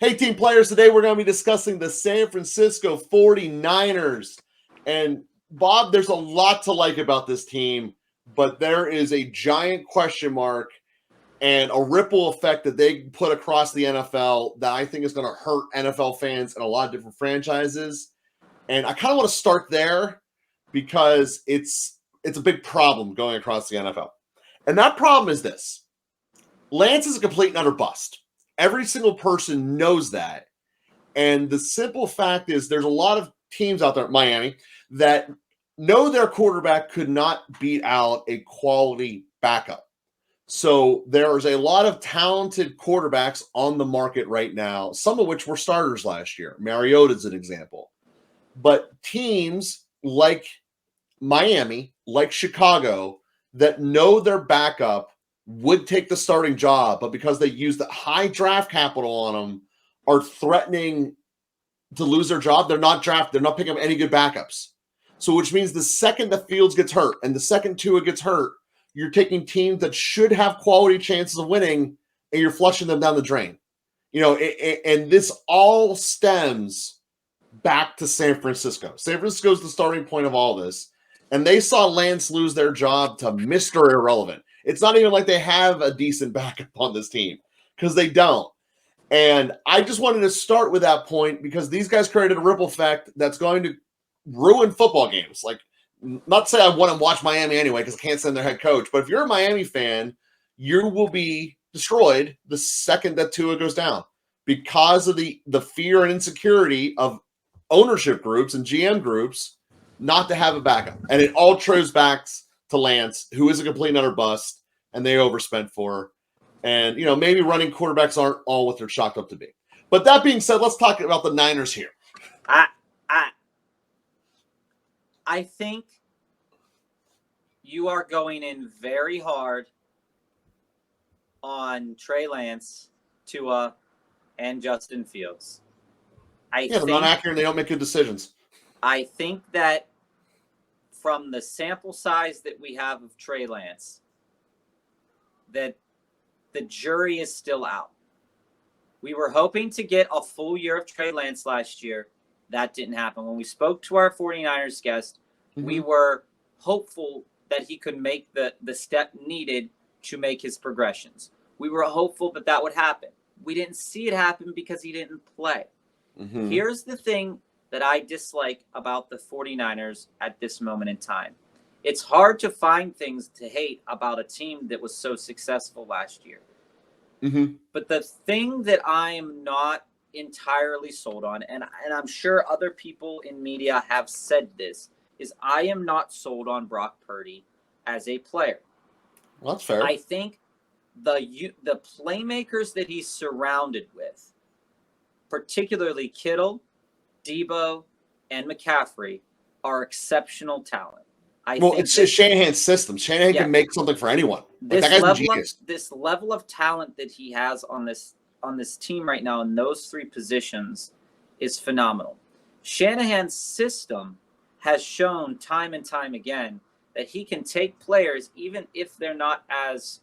Hey, team players, today we're going to be discussing the San Francisco 49ers. And Bob, there's a lot to like about this team, but there is a giant question mark and a ripple effect that they put across the NFL that I think is going to hurt NFL fans in a lot of different franchises. And I kind of want to start there because it's a big problem going across the NFL. And that problem is this. Lance is a complete and utter bust. Every single person knows that. And the simple fact is there's a lot of teams out there, Miami, that know their quarterback could not beat out a quality backup. So there's a lot of talented quarterbacks on the market right now, some of which were starters last year. Mariota's an example. But teams like Miami, like Chicago, that know their backup would take the starting job, but because they use the high draft capital on them, are threatening to lose their job. They're not picking up any good backups. So which means the second the Fields gets hurt and the second Tua gets hurt, you're taking teams that should have quality chances of winning and you're flushing them down the drain. And this all stems back to San Francisco. San Francisco is the starting point of all this. And they saw Lance lose their job to Mr. Irrelevant. It's not even like they have a decent backup on this team because they don't. And I just wanted to start with that point because these guys created a ripple effect that's going to ruin football games. Like, not to say I want to watch Miami anyway because I can't stand their head coach, but if you're a Miami fan, you will be destroyed the second that Tua goes down because of the fear and insecurity of ownership groups and GM groups not to have a backup. And it all traces back to Lance, who is a complete and utter bust, and they overspent for. And, maybe running quarterbacks aren't all what they're chalked up to be. But that being said, let's talk about the Niners here. I think you are going in very hard on Trey Lance, Tua, and Justin Fields. They're not accurate and they don't make good decisions. I think that from the sample size that we have of Trey Lance, that the jury is still out. We were hoping to get a full year of Trey Lance last year. That didn't happen. When we spoke to our 49ers guest, we were hopeful that he could make the step needed to make his progressions. We were hopeful that would happen. We didn't see it happen because he didn't play. Here's the thing that I dislike about the 49ers at this moment in time. It's hard to find things to hate about a team that was so successful last year. But the thing that I am not entirely sold on, and I'm sure other people in media have said this, is I am not sold on Brock Purdy as a player. Well, that's fair. I think the playmakers that he's surrounded with, particularly Kittle, Deebo, and McCaffrey, are exceptional talent. It's just Shanahan's system. Shanahan can make something for anyone. That guy's a genius. This level of talent that he has on this team right now in those three positions is phenomenal. Shanahan's system has shown time and time again that he can take players, even if they're not as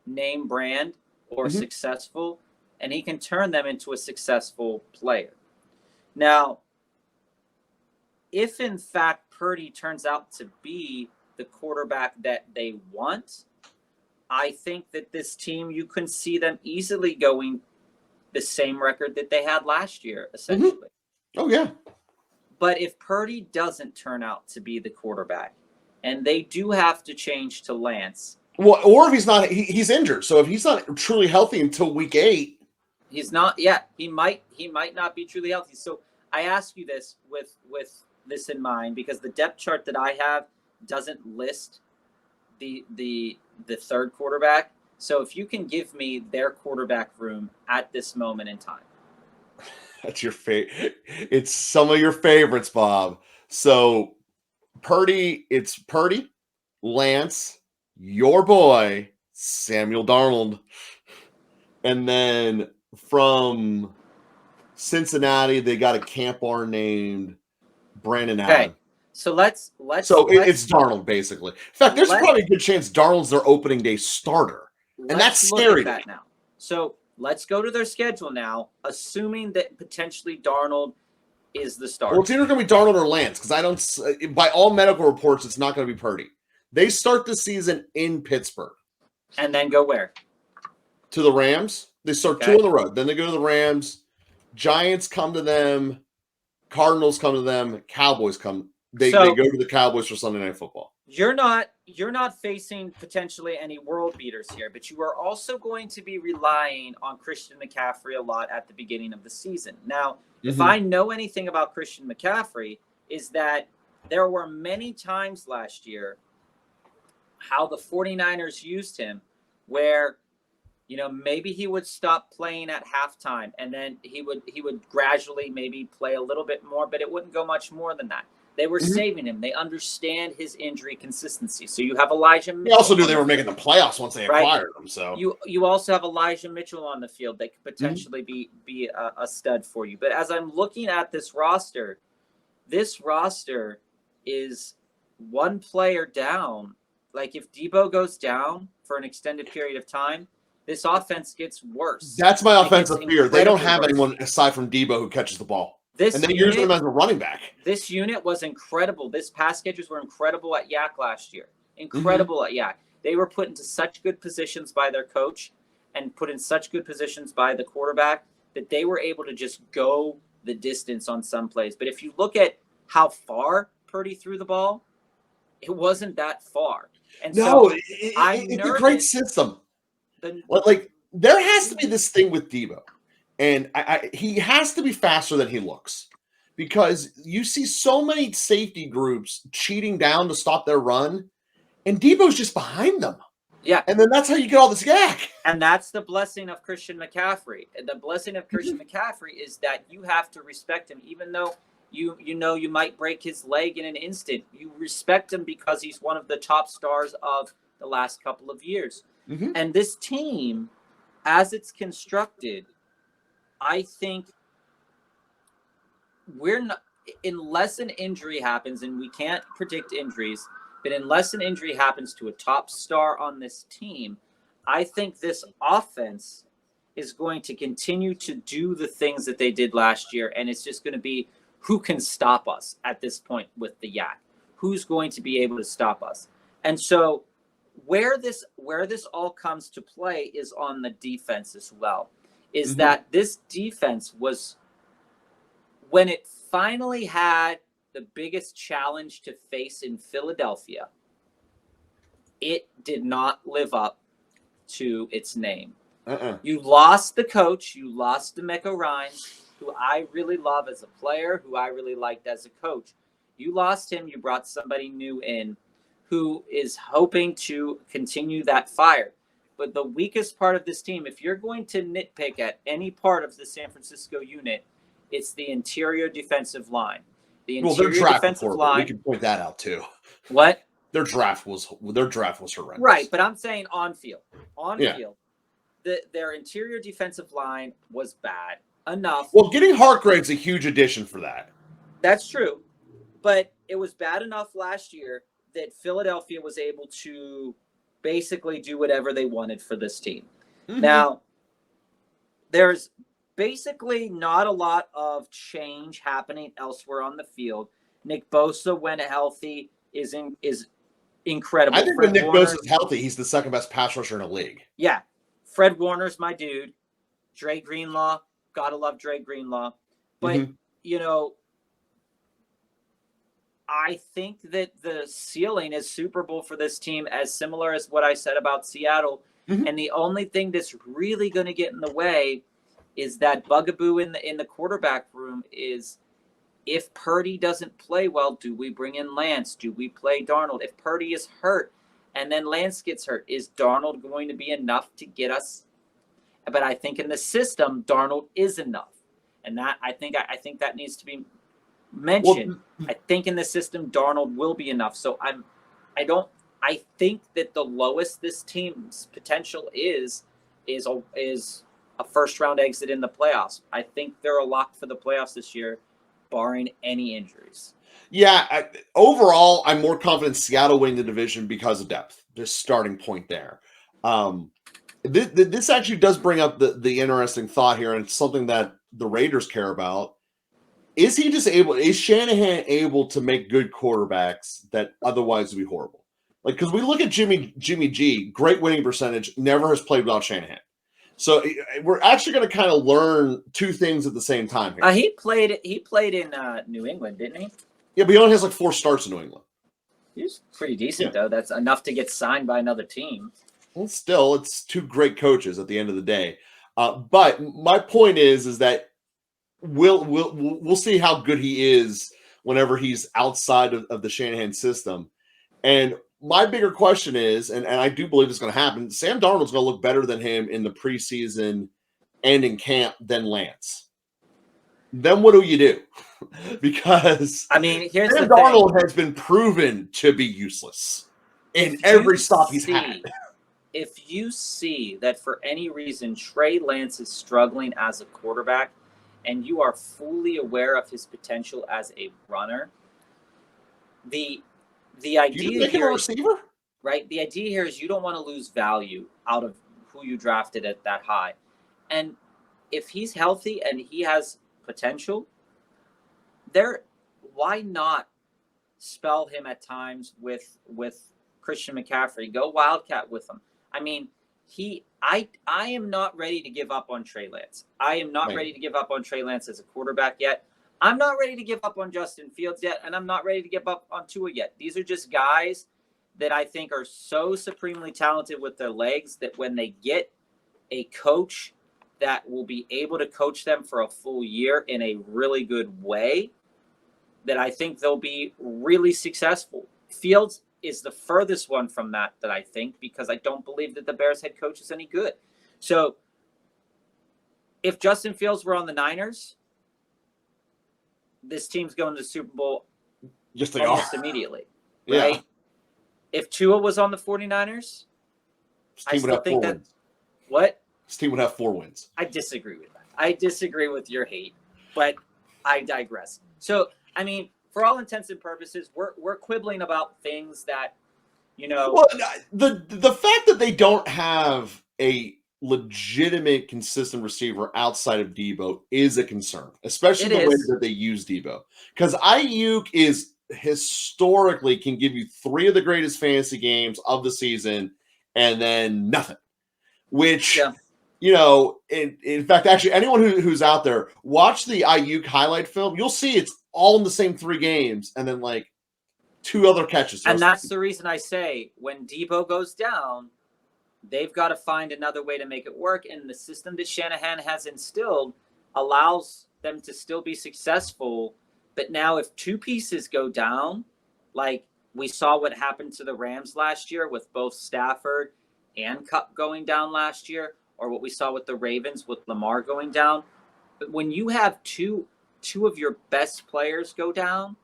name brand or successful, and he can turn them into a successful player. Now, if in fact Purdy turns out to be the quarterback that they want, I think that this team, you can see them easily going the same record that they had last year, essentially. Oh, yeah. But if Purdy doesn't turn out to be the quarterback, and they do have to change to Lance. Well, or if he's not, he's injured. So if he's not truly healthy until week 8. He's not yet. He might not be truly healthy. So I ask you this with this in mind, because the depth chart that I have doesn't list the third quarterback. So if you can give me their quarterback room at this moment in time. That's your favorite. It's some of your favorites, Bob. So Purdy, it's Purdy, Lance, your boy, Samuel Darnold. And then from Cincinnati, they got a camper named Brandon Allen. Okay. So let's it's Darnold, basically. In fact, there's probably a good chance Darnold's their opening day starter. And that's scary. That now. So Let's go to their schedule now, assuming that potentially Darnold is the starter. Well, it's either going to be Darnold or Lance because I don't. By all medical reports, it's not going to be Purdy. They start the season in Pittsburgh. And then go where? To the Rams. They start 2 on the road. Then they go to the Rams. Giants come to them. Cardinals come to them. Cowboys come. They go to the Cowboys for Sunday Night Football. You're not facing potentially any world beaters here, but you are also going to be relying on Christian McCaffrey a lot at the beginning of the season. Now, if I know anything about Christian McCaffrey, is that there were many times last year how the 49ers used him where, you know, maybe he would stop playing at halftime and then he would gradually maybe play a little bit more, but it wouldn't go much more than that. They were saving him. They understand his injury consistency. So you have Elijah Mitchell. They also knew they were making the playoffs once they acquired him. So you also have Elijah Mitchell on the field that could potentially be a stud for you. But as I'm looking at this roster is one player down. Like if Deebo goes down for an extended period of time, this offense gets worse. That's my offensive fear. They don't have anyone aside from Deebo who catches the ball. And then use them as a running back. This unit was incredible. This pass catchers were incredible at Yak last year. Incredible at Yak. They were put into such good positions by their coach and put in such good positions by the quarterback that they were able to just go the distance on some plays. But if you look at how far Purdy threw the ball, it wasn't that far. And it's a great system. Like there has to be this thing with Deebo. And he has to be faster than he looks because you see so many safety groups cheating down to stop their run, and Deebo's just behind them. Yeah. And then that's how you get all this yak. And that's the blessing of Christian McCaffrey. The blessing of Christian McCaffrey is that you have to respect him, even though you might break his leg in an instant. You respect him because he's one of the top stars of the last couple of years. And this team, as it's constructed, I think we're not, unless an injury happens, and we can't predict injuries, but unless an injury happens to a top star on this team, I think this offense is going to continue to do the things that they did last year. And it's just going to be who can stop us at this point with the Yak, who's going to be able to stop us. And so where this all comes to play is on the defense as well. Is that this defense was, when it finally had the biggest challenge to face in Philadelphia, it did not live up to its name. You lost the coach. You lost DeMeco Ryans, who I really love as a player, who I really liked as a coach. You lost him. You brought somebody new in who is hoping to continue that fire. But the weakest part of this team, if you're going to nitpick at any part of the San Francisco unit, it's the interior defensive line. The interior defensive line. We can point that out too. What? Their draft was horrendous. Right, but I'm saying on field. Field. Their interior defensive line was bad enough. Well, getting Hargrave's a huge addition for that. That's true. But it was bad enough last year that Philadelphia was able to basically do whatever they wanted for this team. Now, there's basically not a lot of change happening elsewhere on the field. Nick Bosa, when healthy, is incredible. I think when Nick Bosa is healthy, he's the second best pass rusher in the league. Yeah. Fred Warner's my dude. Dre Greenlaw, gotta love Dre Greenlaw. But, you know, I think that the ceiling is Super Bowl for this team, as similar as what I said about Seattle. And the only thing that's really going to get in the way is that bugaboo in the quarterback room is, if Purdy doesn't play well, do we bring in Lance? Do we play Darnold? If Purdy is hurt and then Lance gets hurt, is Darnold going to be enough to get us? But I think in the system, Darnold is enough. And that I think that needs to be mentioned. I think in the system, Darnold will be enough. So I think that the lowest this team's potential is a first round exit in the playoffs. I think they're a lock for the playoffs this year, barring any injuries. Yeah, overall, I'm more confident Seattle winning the division because of depth. There's starting point there. This actually does bring up the interesting thought here, and it's something that the Raiders care about. Is Shanahan able to make good quarterbacks that otherwise would be horrible? Like, because we look at Jimmy G, great winning percentage, never has played without Shanahan. So we're actually going to kind of learn two things at the same time here. He played in New England, didn't he? Yeah, but he only has like 4 starts in New England. He's pretty decent, though. That's enough to get signed by another team. Well, still, it's 2 great coaches at the end of the day. But my point is that we'll see how good he is whenever he's outside of the Shanahan system. And my bigger question is, and I do believe it's going to happen, Sam Darnold's going to look better than him in the preseason and in camp than Lance. Then what do you do? Because here's Sam the Darnold thing. has been proven to be useless in every stop he's had. If you see that for any reason Trey Lance is struggling as a quarterback and you are fully aware of his potential as a runner, the idea you make him a receiver? Right? The idea here is you don't want to lose value out of who you drafted at that high. And if he's healthy and he has potential, why not spell him at times with Christian McCaffrey? Go Wildcat with him. I am not ready to give up on Trey Lance. I am not ready to give up on Trey Lance as a quarterback yet. I'm not ready to give up on Justin Fields yet, and I'm not ready to give up on Tua yet. These are just guys that I think are so supremely talented with their legs that when they get a coach that will be able to coach them for a full year in a really good way, that I think they'll be really successful. Fields is the furthest one from that I think, because I don't believe that the Bears head coach is any good. So if Justin Fields were on the Niners, this team's going to the Super Bowl almost immediately. Right? Yeah. If Tua was on the 49ers, I still think that wins. What? This team would have 4 wins. I disagree with that. I disagree with your hate, but I digress. So, for all intents and purposes, we're quibbling about things that, Well, the fact that they don't have a legitimate, consistent receiver outside of Deebo is a concern, especially the way that they use Deebo. Because Ayuk is historically can give you 3 of the greatest fantasy games of the season and then nothing. Which, in fact, actually, anyone who's out there, watch the Ayuk highlight film. You'll see it's all in the same 3 games and then like 2 other catches. And that's the reason I say when Deebo goes down, they've got to find another way to make it work. And the system that Shanahan has instilled allows them to still be successful. But now if 2 pieces go down, like we saw what happened to the Rams last year with both Stafford and Kupp going down last year, or what we saw with the Ravens with Lamar going down, but when you have two of your best players go down,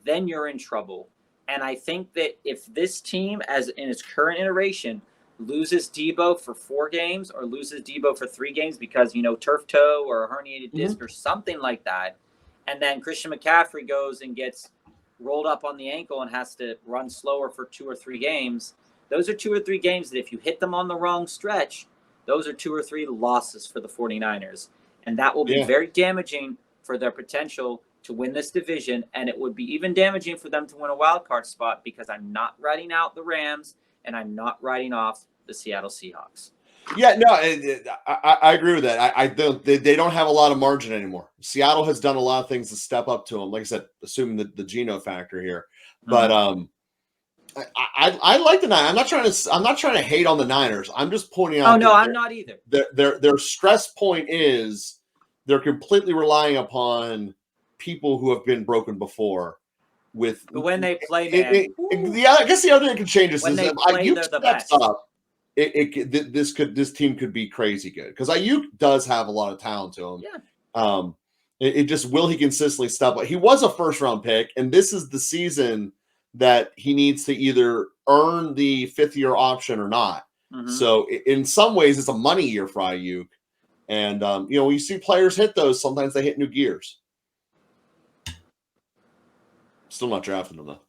then you're in trouble. And I think that if this team, as in its current iteration, loses Deebo for 4 games or loses Deebo for 3 games because, turf toe or a herniated disc or something like that, and then Christian McCaffrey goes and gets rolled up on the ankle and has to run slower for 2 or 3 games, those are 2 or 3 games that if you hit them on the wrong stretch, those are 2 or 3 losses for the 49ers. And that will be very damaging for their potential to win this division. And it would be even damaging for them to win a wild card spot, because I'm not writing out the Rams and I'm not writing off the Seattle Seahawks. Yeah, no, I agree with that. They don't have a lot of margin anymore. Seattle has done a lot of things to step up to them. Like I said, assuming the Geno factor here, but I like the Niners. I'm not trying to hate on the Niners. I'm just pointing out. Oh no, I'm not either. Their stress point is they're completely relying upon people who have been broken before. But when they play, I guess the other thing that could change is when they play, they're the best. Up, this team could be crazy good, because Ayuk does have a lot of talent to him. Yeah. It just, will he consistently step up? He was a 1st-round pick, and this is the season that he needs to either earn the 5th-year option or not. Mm-hmm. So in some ways, it's a money year for Ayuk. And, when you see players hit those, sometimes they hit new gears. Still not drafting them, though.